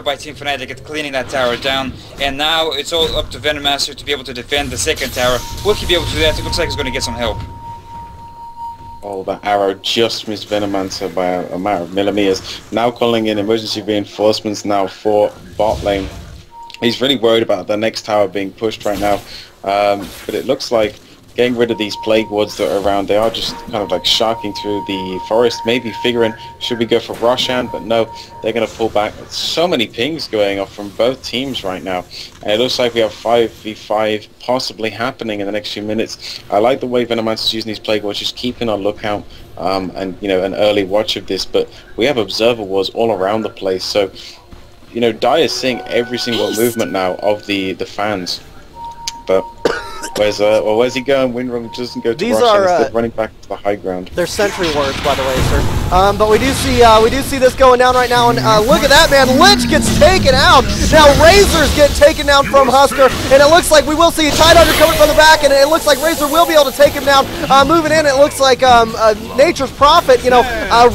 by Team FNATIC at cleaning that tower down, and now it's all up to Venommaster to be able to defend the second tower. Will he be able to do that? It looks like he's going to get some help. Oh, that arrow just missed Venommaster by a matter of millimeters. Now calling in emergency reinforcements now for bot lane. He's really worried about the next tower being pushed right now, but it looks like getting rid of these plague wards that are around, they are just kind of like sharking through the forest, maybe figuring, should we go for Roshan? But no, they're going to pull back. So many pings going off from both teams right now, and it looks like we have 5v5 possibly happening in the next few minutes. I like the way Venommancer's using these plague wards, just keeping on lookout, and you know, an early watch of this, but we have observer wards all around the place, so you know, Dai is seeing every single movement now of the fans, but where's he going? Windrun doesn't go to These Roshan, are instead running back to the high ground. They're sentry wards, by the way, sir. But we do see this going down right now, and look at that, man. Lich gets taken out. Now Razor's getting taken down from Husker, and it looks like we will see Tidehunter coming from the back, and it looks like Razor will be able to take him down. Moving in, it looks like Nature's Prophet, you know,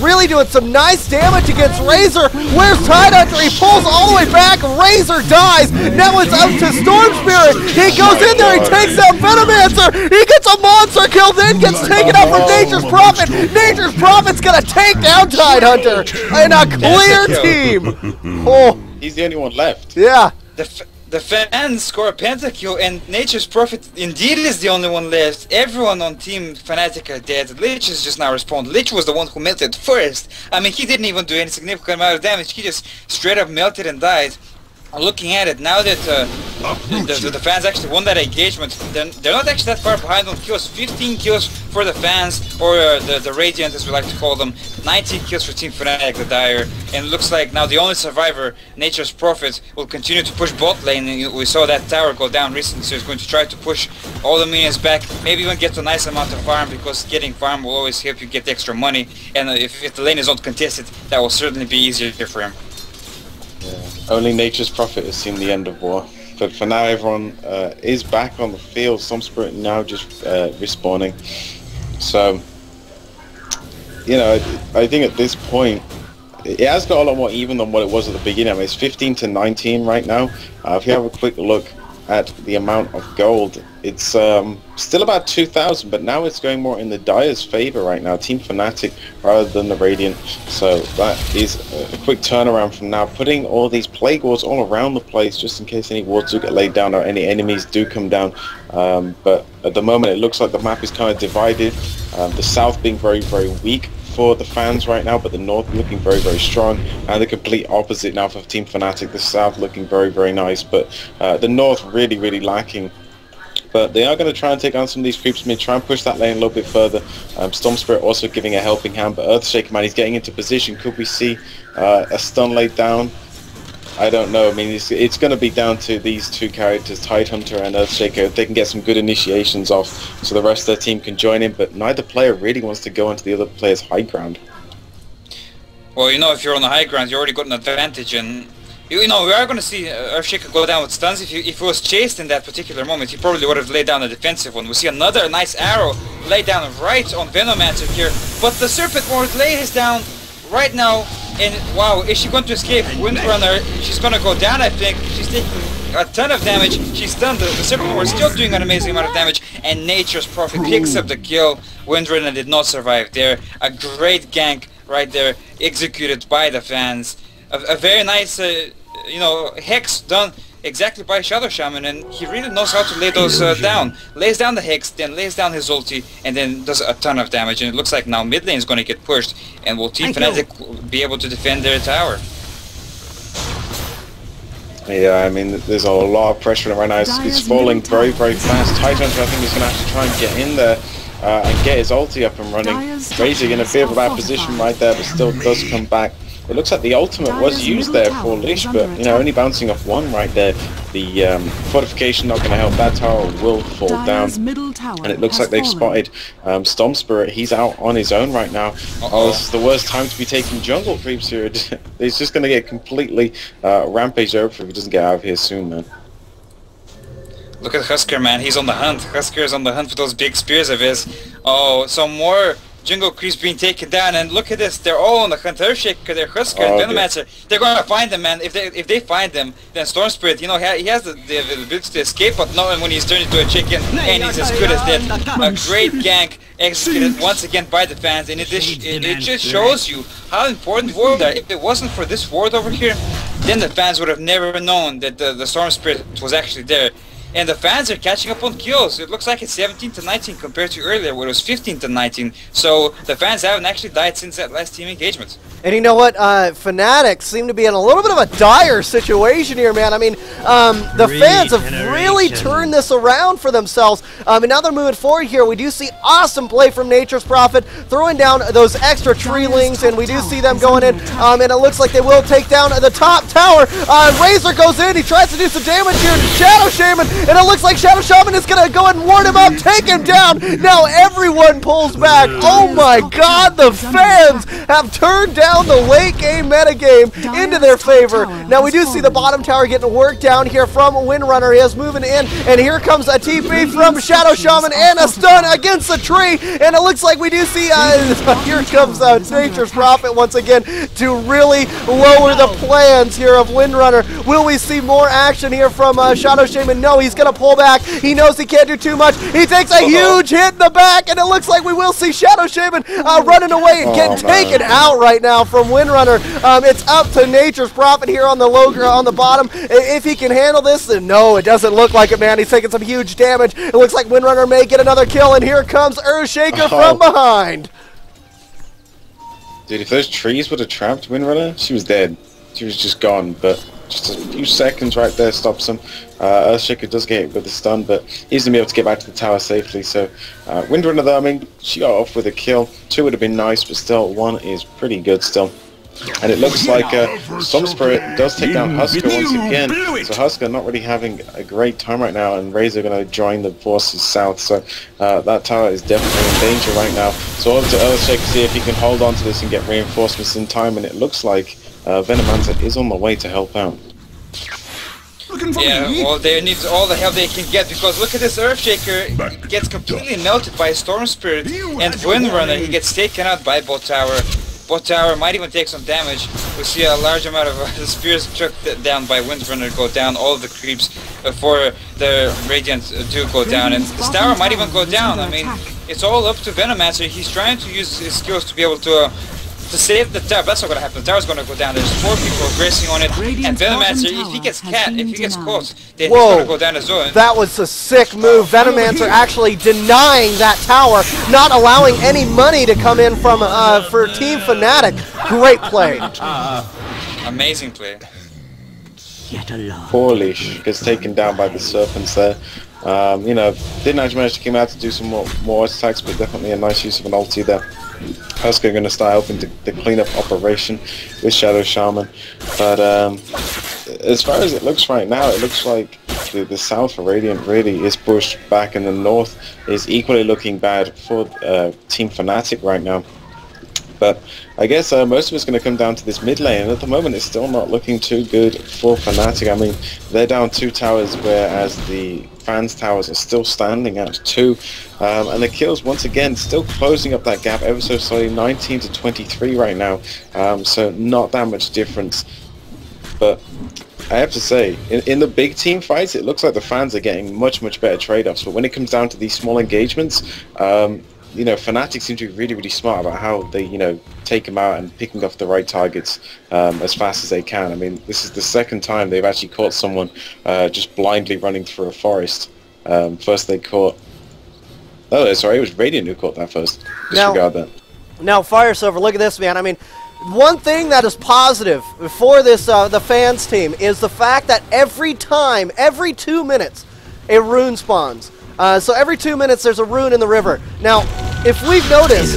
really doing some nice damage against Razor. Where's Tidehunter? He pulls all the way back. Razor dies. Now it's up to Storm Spirit. He goes in there. He takes out Venommancer. He gets a monster kill, then gets taken out from Nature's Prophet. Nature's Prophet's gonna take down Tidehunter in a clear team. Oh, he's the only one left. Yeah. The fans score a pentakill, and Nature's Prophet indeed is the only one left. Everyone on Team FNATIC are dead. Lich is just now respawned. Lich was the one who melted first. I mean, he didn't even do any significant amount of damage. He just straight up melted and died. Looking at it, now that the fans actually won that engagement, they're not actually that far behind on kills. 15 kills for the fans, or the Radiant as we like to call them. 19 kills for Team FNATIC, the Dire. And it looks like now the only survivor, Nature's Prophet, will continue to push bot lane. And we saw that tower go down recently, so he's going to try to push all the minions back. Maybe even get a nice amount of farm, because getting farm will always help you get extra money. And if the lane is not contested, that will certainly be easier for him. Yeah. Only Nature's Prophet has seen the end of war, but for now everyone is back on the field. Some Spirit now just respawning, so you know, I think at this point it has got a lot more even than what it was at the beginning. I mean, it's 15 to 19 right now. If you have a quick look at the amount of gold, it's still about 2,000, but now it's going more in the Dire's favor right now, Team FNATIC rather than the Radiant. So that is a quick turnaround from now, putting all these plague wards all around the place just in case any wards do get laid down or any enemies do come down. But at the moment it looks like the map is kind of divided, the south being very, very weak for the fans right now, but the north looking very, very strong, and the complete opposite now for Team FNATIC, the south looking very, very nice, but the north really, really lacking. But they are going to try and take on some of these creeps mid, try and push that lane a little bit further. Storm Spirit also giving a helping hand, but Earthshaker, man, he's getting into position. Could we see a stun laid down? I don't know. I mean, it's going to be down to these two characters, Tidehunter and Earthshaker. If they can get some good initiations off so the rest of their team can join in, but neither player really wants to go into the other player's high ground. Well, you know, if you're on the high ground, you already got an advantage, and you know, we are going to see Earthshaker go down with stuns. If he was chased in that particular moment, he probably would have laid down a defensive one. We see another nice arrow laid down right on Venommancer here, but the Serpent Ward lays down right now, and wow, is she going to escape? Windrunner, she's going to go down, I think. She's taking a ton of damage. She's stunned. The Serpent Ward still doing an amazing amount of damage, and Nature's Prophet picks up the kill. Windrunner did not survive there. A great gank right there, executed by the fans. A very nice, you know, hex done exactly by Shadow Shaman, and he really knows how to lay those down. Lays down the hex, then lays down his ulti, and then does a ton of damage. And it looks like now mid lane is going to get pushed, and will Team FNATIC be able to defend their tower? Yeah, I mean, there's a lot of pressure right now. It's falling very, very fast. Tidehunter, I think, is going to have to try and get in there and get his ulti up and running. Razor in a bit of a bad position right there, but still does come back. It looks like the ultimate was used there for Lich, but you know, only bouncing off one right there. The fortification not going to help. That tower will fall down, and it looks like they've spotted Storm Spirit. He's out on his own right now. Oh, this is the worst time to be taking jungle creeps here. He's just going to get completely rampaged over if he doesn't get out of here soon, man. Look at Husker, man. He's on the hunt. Husker is on the hunt for those big spears of his. Oh, some more jungle creeps being taken down, and look at this. They're all on the hunt. Earthshaker, they're Husker, and Venomancer. They're going to find them, man. If they find them, then Storm Spirit, you know, he has the ability to escape, but not when he's turned into a chicken, and he's as good as dead. A great gank executed once again by the fans, and it just shows you how important wards are. If it wasn't for this ward over here, then the fans would have never known that the Storm Spirit was actually there. And the fans are catching up on kills. It looks like it's 17 to 19 compared to earlier where it was 15 to 19. So the fans haven't actually died since that last team engagement. And you know what? FNATIC seem to be in a little bit of a dire situation here, man. I mean, the fans have really turned this around for themselves. And now they're moving forward here. We do see awesome play from Nature's Prophet, throwing down those extra treelings, and we do see them going in. And it looks like they will take down the top tower. Razor goes in. He tries to do some damage here to Shadow Shaman, and it looks like Shadow Shaman is going to go and ward him up, take him down. Now everyone pulls back. Oh my god, the fans have turned down the late game metagame into their favor. Now we do see the bottom tower getting worked down here from Windrunner. He is moving in, and here comes a TP from Shadow Shaman and a stun against the tree. And it looks like we do see, here comes Nature's Prophet once again to really lower the plans here of Windrunner. Will we see more action here from Shadow Shaman? No, he's going to pull back. He knows he can't do too much. He takes a huge hit in the back, and it looks like we will see Shadow Shaman running away and getting taken out right now from Windrunner. It's up to Nature's Prophet here on the on the bottom. If he can handle this, then no, it doesn't look like it, man. He's taking some huge damage. It looks like Windrunner may get another kill, and here comes Earthshaker from behind. Dude, if those trees would have trapped Windrunner, she was dead. She was just gone, but just a few seconds right there stops him. Earthshaker does get hit with the stun, but he's going to be able to get back to the tower safely. So Windrunner, though, I mean, she got off with a kill. 2 would have been nice, but still, 1 is pretty good still. And it looks like Storm Spirit does take down Husker once again. So Husker not really having a great time right now, and Razor going to join the forces south. So that tower is definitely in danger right now. So over to Earthshaker to see if he can hold on to this and get reinforcements in time. And it looks like Venomancer is on the way to help out. Yeah, well, they need all the help they can get, because look at this. Earthshaker gets completely melted by Storm Spirit, and Windrunner, he gets taken out by Bot Tower. Bot Tower might even take some damage. We see a large amount of the spears struck down by Windrunner go down, all of the creeps before the Radiant do go down, and this tower might even go down. I mean, it's all up to Venomancer. He's trying to use his skills to be able to save the tower. That's not going to happen. The tower's going to go down. There's 4 people racing on it, and Venomancer, if he gets close, then he's going to go down as well. That was a sick move. Venomancer actually denying that tower, not allowing any money to come in from for Team FNATIC. Great play. Amazing play. Poor Leash gets taken down by the Serpents there. You know, didn't actually manage to come out to do some more attacks, but definitely a nice use of an ulti there. Husker going to start helping the cleanup operation with Shadow Shaman, but as far as it looks right now, it looks like the south for Radiant really is pushed back, and the north is equally looking bad for Team FNATIC right now. But I guess most of it's going to come down to this mid lane, and at the moment it's still not looking too good for FNATIC. I mean, they're down 2 towers, whereas the fans' towers are still standing at 2. And the kills, once again, still closing up that gap ever so slowly, 19 to 23 right now. So not that much difference. But I have to say, in the big team fights, it looks like the fans are getting much better trade-offs. But when it comes down to these small engagements, you know, FNATIC seem to be really smart about how they, you know, take them out and picking off the right targets as fast as they can. I mean, this is the 2nd time they've actually caught someone just blindly running through a forest. First they caught... Oh, sorry, it was Radiant who caught that first. Disregard that. Now, Firesilver, look at this, man. I mean, one thing that is positive for this the fans team is the fact that every 2 minutes, a rune spawns. So every 2 minutes there's a rune in the river. Now, if we've noticed,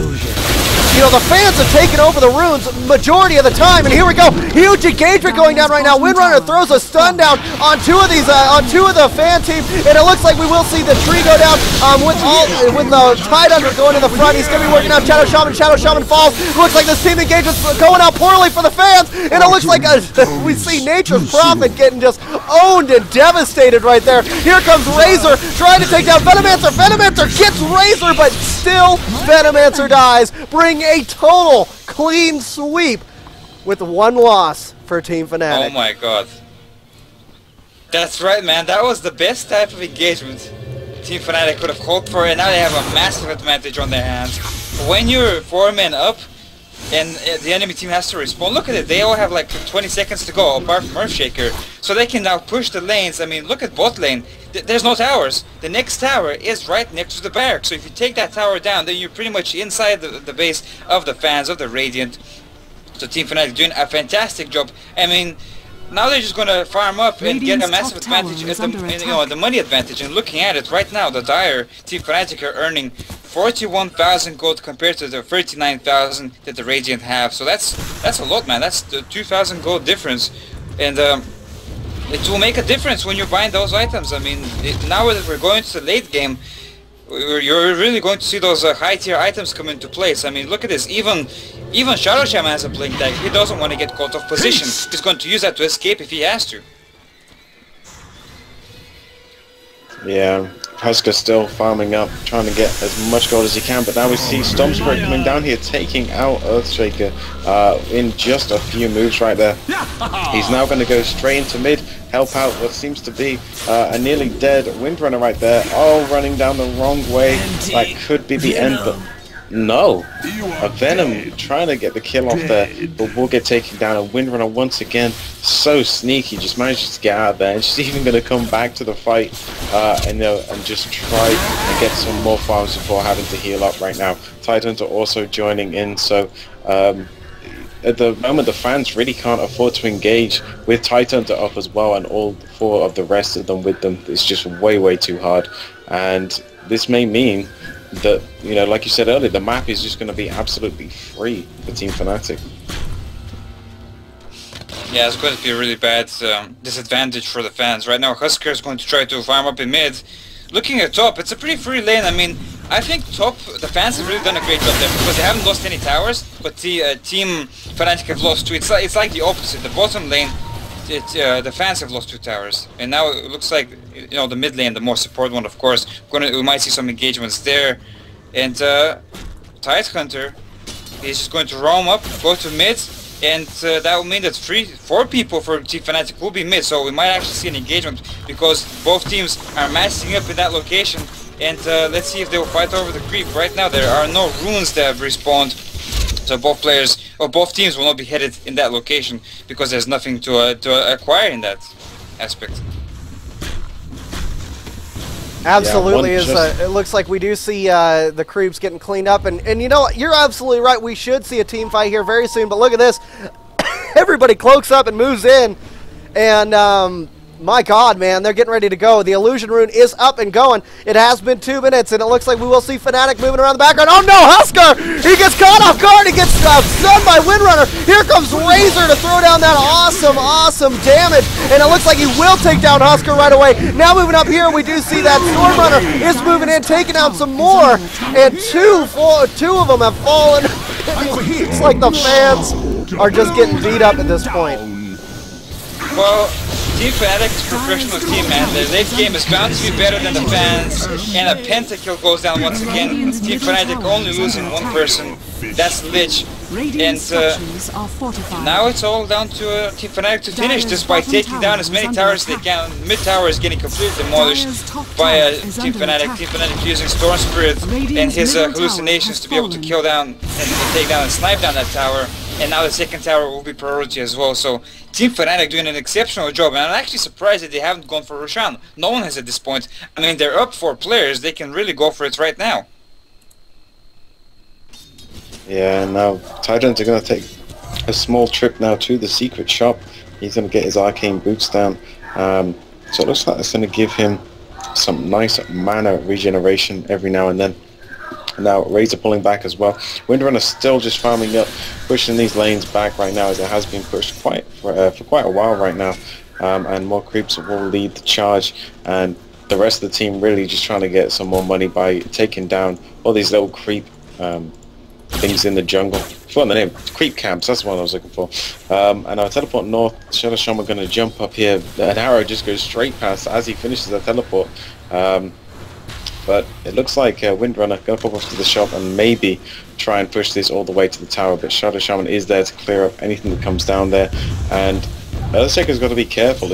you know, the fans have taken over the runes majority of the time, and here we go. Huge engagement going down right now. Windrunner throws a stun down on 2 of these, on 2 of the fan team, and it looks like we will see the tree go down with the Tidehunter going in the front. He's going to be working out Shadow Shaman. Shadow Shaman falls. Looks like this team engagement's going out poorly for the fans, and it looks like we see Nature's Prophet getting just owned and devastated right there. Here comes Razor trying to take down Venomancer. Venomancer gets Razor, but still Venomancer dies, bring a total clean sweep with 1 loss for Team FNATIC. Oh my god. That's right, man. That was the best type of engagement Team FNATIC could have hoped for, and now they have a massive advantage on their hands. When you're 4 men up, and the enemy team has to respawn, look at it, they all have like 20 seconds to go, apart from Earthshaker, so they can now push the lanes. I mean, look at bot lane, there's no towers. The next tower is right next to the barrack, so if you take that tower down, then you're pretty much inside the base of the fans, of the Radiant. So Team FNATIC doing a fantastic job. I mean, now they're just gonna farm up and get a massive advantage, the money advantage. And looking at it right now, the Dire Team FNATIC are earning 41,000 gold compared to the 39,000 that the Radiant have. So that's a lot, man. That's the 2,000 gold difference, and it will make a difference when you're buying those items. I mean, now that we're going to the late game, you're really going to see those high tier items come into place. I mean, look at this. Even Shadow Shaman has a blink tag. He doesn't want to get caught off position. He's going to use that to escape if he has to. Yeah, Husker still farming up, trying to get as much gold as he can, but now we see Storm Spirit coming down here, taking out Earthshaker in just a few moves right there. He's now going to go straight into mid, help out what seems to be a nearly dead Windrunner right there, all running down the wrong way. That could be the end, but no. A Venom trying to get the kill off there, but will get taken down. A Windrunner once again, so sneaky, just manages to get out of there, and she's even going to come back to the fight and just try and get some more farms before having to heal up right now. Titans are also joining in, so at the moment the fans really can't afford to engage with Titans up as well, and all 4 of the rest of them with them. It's just way too hard, and this may mean that, you know, like you said earlier, the map is just going to be absolutely free for Team FNATIC. Yeah, it's going to be a really bad disadvantage for the fans. Right now, Husker is going to try to farm up in mid. Looking at top, it's a pretty free lane. I mean, I think top, the fans have really done a great job there because they haven't lost any towers, but the Team FNATIC have lost 2. It's like the opposite. The bottom lane, the fans have lost 2 towers, and now it looks like, you know, the mid lane, the more support one, of course, we might see some engagements there. And Tidehunter is just going to roam up, go to mid, and that will mean that 4 people for Team FNATIC will be mid, so we might actually see an engagement because both teams are massing up in that location. And let's see if they will fight over the creep. Right now there are no runes that have respawned, so both teams will not be headed in that location because there's nothing to acquire in that aspect. Absolutely, it looks like we do see the creeps getting cleaned up, and you know what, you're absolutely right, we should see a team fight here very soon, but look at this. Everybody cloaks up and moves in, and my god, man, they're getting ready to go. The illusion rune is up and going. It has been 2 minutes, and it looks like we will see FNATIC moving around the background. Oh no, Husker! He gets caught off guard. He gets stunned by Windrunner. Here comes Razor to throw down that awesome damage, and it looks like he will take down Husker right away. Now moving up here, we do see that Stormrunner is moving in, taking out some more, and two of them have fallen. It's like the fans are just getting beat up at this point. Well, Team FNATIC is a professional team, man. Their late game is bound to be better than the fans, and a pentakill goes down once again. Team FNATIC only losing 1 person, that's Lich. And now it's all down to Team FNATIC to finish this by taking down as many towers as they can. Mid tower is getting completely demolished by Team FNATIC. Team FNATIC using Storm Spirit and his hallucinations to be able to kill down and take down and snipe down that tower. And now the second tower will be priority as well. So Team FNATIC doing an exceptional job, and I'm actually surprised that they haven't gone for Roshan. No one has at this point. I mean, they're up 4 players, they can really go for it right now. Yeah, now Titans are going to take a small trip now to the secret shop. He's going to get his arcane boots down. So it looks like it's going to give him some nice mana regeneration every now and then. Now Razor pulling back as well. Windrunner still just farming up, pushing these lanes back right now, as it has been pushed for quite a while right now. And more creeps will lead the charge, and the rest of the team really just trying to get some more money by taking down all these little creep things in the jungle. I forgot the name. Creep camps, that's what I was looking for. And our teleport north, Shadow Shaman going to jump up here. An arrow just goes straight past as he finishes the teleport. but it looks like Windrunner going to pop off to the shop and maybe try and push this all the way to the tower, but Shadow Shaman is there to clear up anything that comes down there, and Earthshaker's got to be careful.